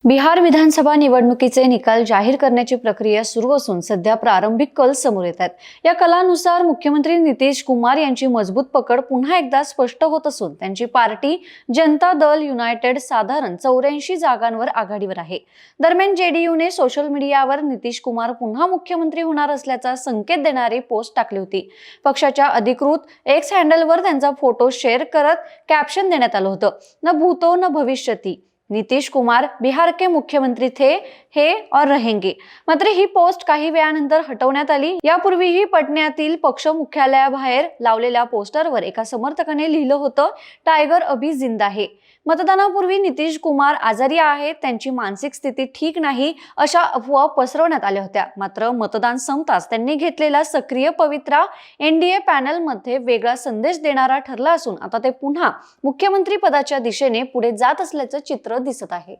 बिहार विधानसभा निवडणुकीचे निकाल जाहीर करण्याची प्रक्रिया सुरू असून सध्या प्रारंभिक कल समोर येत आहेत। या कलानुसार मुख्यमंत्री नितीश कुमार यांची मजबूत पकड पुन्हा एकदा स्पष्ट होत असून त्यांची पार्टी जनता दल युनायटेड साधारण 84 जागांवर आघाडीवर आहे। दरम्यान जेडीयूने सोशल मीडियावर नितीश कुमार पुन्हा मुख्यमंत्री होणार असल्याचा संकेत देणारी पोस्ट टाकली होती। पक्षाच्या अधिकृत एक्स हँडलवर त्यांचा फोटो शेअर करत कॅप्शन देण्यात आलं होतं, न भूतो न भविष्यति, नीतीश कुमार बिहार के मुख्यमंत्री थे, हे और रहेंगे। मात्र ही पोस्ट काही वेळानंतर हटवण्यात आली। यापूर्वीही पटण्यातील पक्ष मुख्यालयाबाहेर लावलेल्या पोस्टरवर एका समर्थकाने लिहिलं होतं, टायगर अभी जिंदा है। मतदानापूर्वी नितीश कुमार आजारी आहेत, त्यांची मानसिक स्थिती ठीक नाही अशा अफवा पसरवण्यात आल्या होत्या। मात्र मतदान संपताच त्यांनी घेतलेला सक्रिय पवित्रा एनडीए पॅनलमध्ये वेगळा संदेश देणारा ठरला असून आता ते पुन्हा मुख्यमंत्री पदाच्या दिशेने पुढे जात असल्याचं चित्र दिसत आहे।